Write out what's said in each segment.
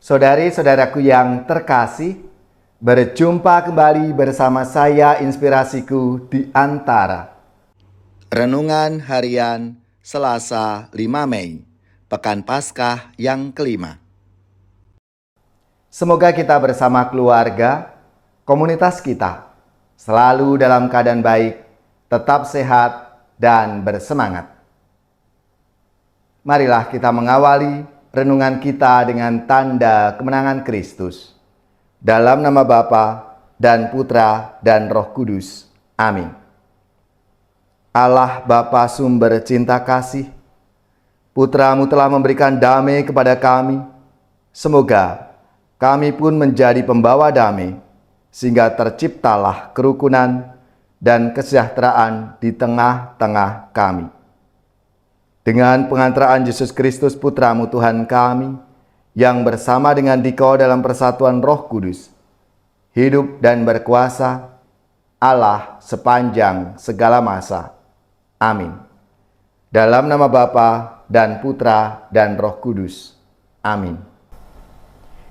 Saudari-saudaraku yang terkasih, berjumpa kembali bersama saya Inspirasiku di Antara. Renungan Harian Selasa 5 Mei, Pekan Paskah yang kelima. Semoga kita bersama keluarga, komunitas kita, selalu dalam keadaan baik, tetap sehat, dan bersemangat. Marilah kita mengawali renungan kita dengan tanda kemenangan Kristus. Dalam nama Bapa dan Putra dan Roh Kudus. Amin. Allah Bapa sumber cinta kasih, Putra-Mu telah memberikan damai kepada kami. Semoga kami pun menjadi pembawa damai, sehingga terciptalah kerukunan dan kesejahteraan di tengah-tengah kami. Dengan pengantaraan Yesus Kristus Putra-Mu Tuhan kami, yang bersama dengan Dikau dalam persatuan Roh Kudus, hidup dan berkuasa, Allah sepanjang segala masa. Amin. Dalam nama Bapa dan Putra dan Roh Kudus. Amin.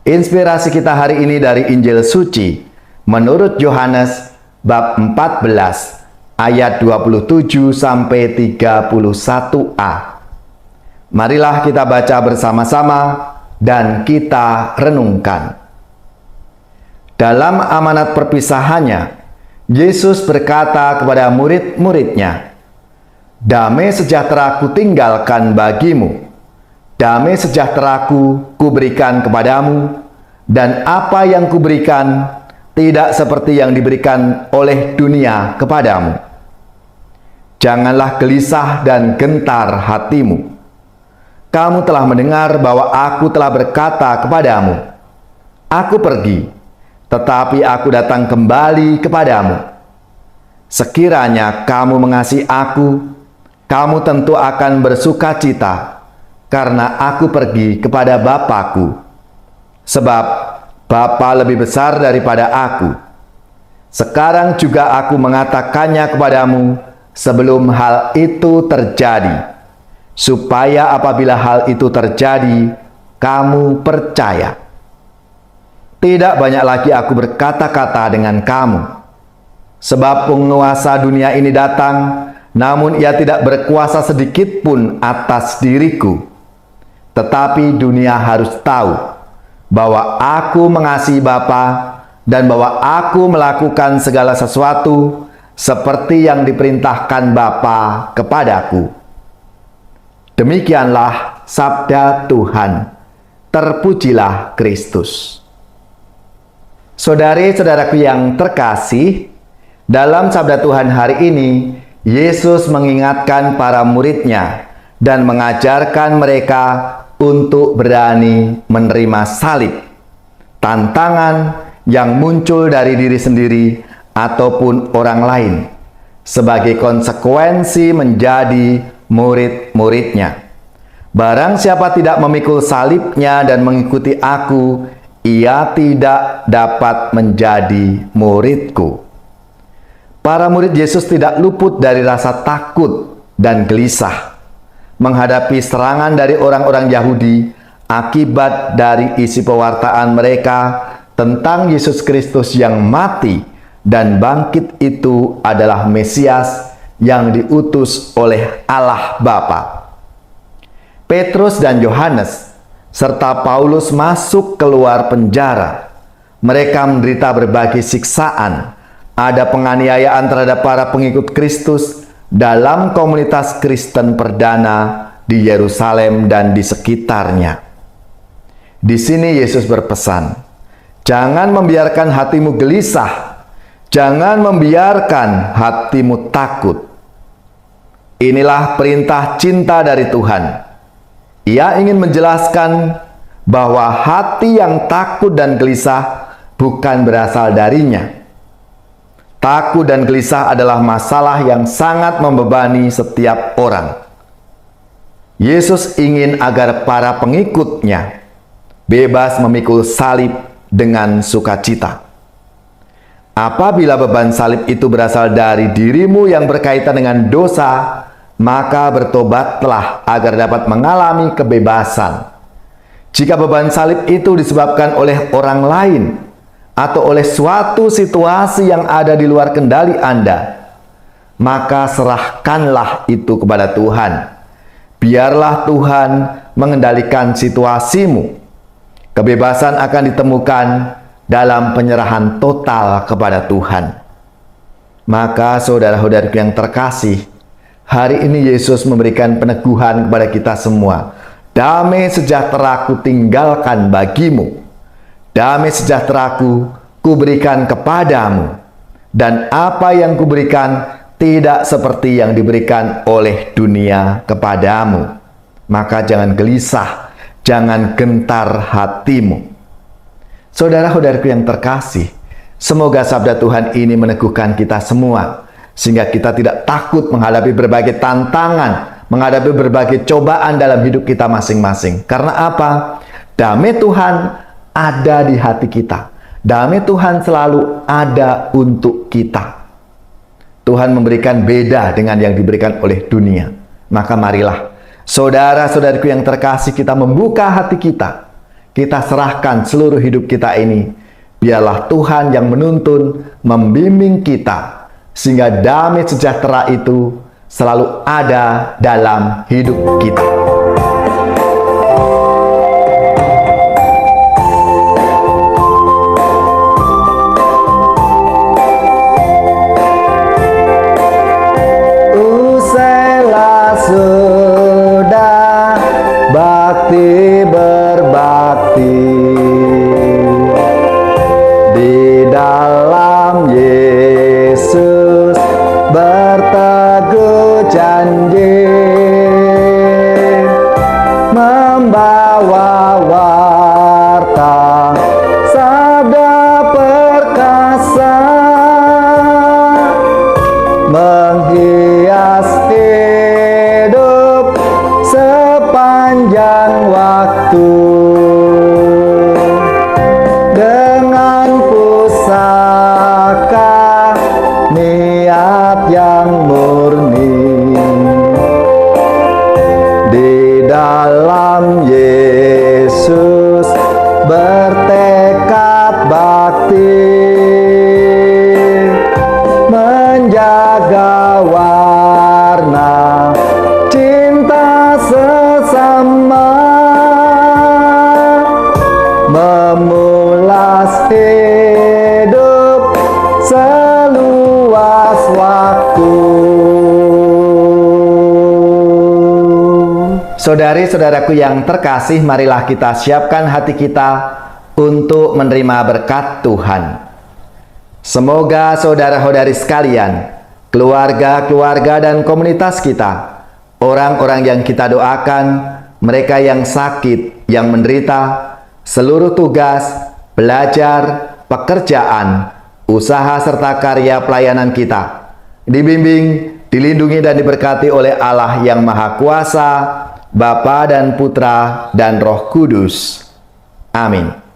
Inspirasi kita hari ini dari Injil Suci menurut Yohanes bab 14 ayat 27 sampai 31a. Marilah kita baca bersama-sama dan kita renungkan. Dalam amanat perpisahannya, Yesus berkata kepada murid-muridnya, "Damai sejahtera kutinggalkan bagimu, damai sejahtera-Ku kuberikan kepadamu, dan apa yang kuberikan tidak seperti yang diberikan oleh dunia kepadamu. Janganlah gelisah dan gentar hatimu. Kamu telah mendengar bahwa Aku telah berkata kepadamu, Aku pergi, tetapi Aku datang kembali kepadamu. Sekiranya kamu mengasihi Aku, kamu tentu akan bersuka cita, karena Aku pergi kepada Bapa-Ku. Sebab Bapa lebih besar daripada Aku. Sekarang juga Aku mengatakannya kepadamu sebelum hal itu terjadi, supaya apabila hal itu terjadi, kamu percaya. Tidak banyak lagi Aku berkata-kata dengan kamu, sebab penguasa dunia ini datang, namun ia tidak berkuasa sedikit pun atas diriku. Tetapi dunia harus tahu bahwa Aku mengasihi Bapa, dan bahwa Aku melakukan segala sesuatu seperti yang diperintahkan Bapa kepadaku." Demikianlah sabda Tuhan. Terpujilah Kristus. Saudari-saudaraku yang terkasih, dalam sabda Tuhan hari ini, Yesus mengingatkan para murid-Nya dan mengajarkan mereka untuk berani menerima salib, tantangan yang muncul dari diri sendiri ataupun orang lain, sebagai konsekuensi menjadi murid-murid-Nya. Barang siapa tidak memikul salibnya dan mengikuti Aku, ia tidak dapat menjadi murid-Ku. Para murid Yesus tidak luput dari rasa takut dan gelisah menghadapi serangan dari orang-orang Yahudi akibat dari isi pewartaan mereka tentang Yesus Kristus yang mati dan bangkit itu adalah Mesias yang diutus oleh Allah Bapa. Petrus dan Yohanes serta Paulus masuk keluar penjara. Mereka menderita berbagai siksaan. Ada penganiayaan terhadap para pengikut Kristus dalam komunitas Kristen perdana di Yerusalem dan di sekitarnya. Di sini Yesus berpesan, jangan membiarkan hatimu gelisah, jangan membiarkan hatimu takut. Inilah perintah cinta dari Tuhan. Ia ingin menjelaskan bahwa hati yang takut dan gelisah bukan berasal darinya. Takut dan gelisah adalah masalah yang sangat membebani setiap orang. Yesus ingin agar para pengikut-Nya bebas memikul salib dengan sukacita. Apabila beban salib itu berasal dari dirimu yang berkaitan dengan dosa, maka bertobatlah agar dapat mengalami kebebasan. Jika beban salib itu disebabkan oleh orang lain atau oleh suatu situasi yang ada di luar kendali Anda, maka serahkanlah itu kepada Tuhan. Biarlah Tuhan mengendalikan situasimu. Kebebasan akan ditemukan dalam penyerahan total kepada Tuhan. Maka saudara-saudariku yang terkasih, hari ini Yesus memberikan peneguhan kepada kita semua. Damai sejahtera-Ku tinggalkan bagimu. Damai sejahtera-Ku kuberikan kepadamu. Dan apa yang kuberikan tidak seperti yang diberikan oleh dunia kepadamu. Maka jangan gelisah, jangan gentar hatimu. Saudara-saudariku yang terkasih, semoga sabda Tuhan ini meneguhkan kita semua, sehingga kita tidak takut menghadapi berbagai tantangan, menghadapi berbagai cobaan dalam hidup kita masing-masing. Karena apa? Damai Tuhan ada di hati kita. Damai Tuhan selalu ada untuk kita. Tuhan memberikan beda dengan yang diberikan oleh dunia. Maka marilah, saudara-saudariku yang terkasih, kita membuka hati kita. Kita serahkan seluruh hidup kita ini. Biarlah Tuhan yang menuntun, membimbing kita, sehingga damai sejahtera itu selalu ada dalam hidup kita. Membawa warta sabda perkasa, menghias hidup sepanjang waktu. Dengan pusaka niat yang murni, di dalam Yesus bertekad bakti, menjaga warna cinta sesama, memulas hidup seluas waktu. Saudari-saudaraku yang terkasih, marilah kita siapkan hati kita untuk menerima berkat Tuhan. Semoga saudara-saudari sekalian, keluarga-keluarga dan komunitas kita, orang-orang yang kita doakan, mereka yang sakit, yang menderita, seluruh tugas, belajar, pekerjaan, usaha serta karya pelayanan kita, dibimbing, dilindungi dan diberkati oleh Allah yang Maha Kuasa, Bapa dan Putra dan Roh Kudus. Amin.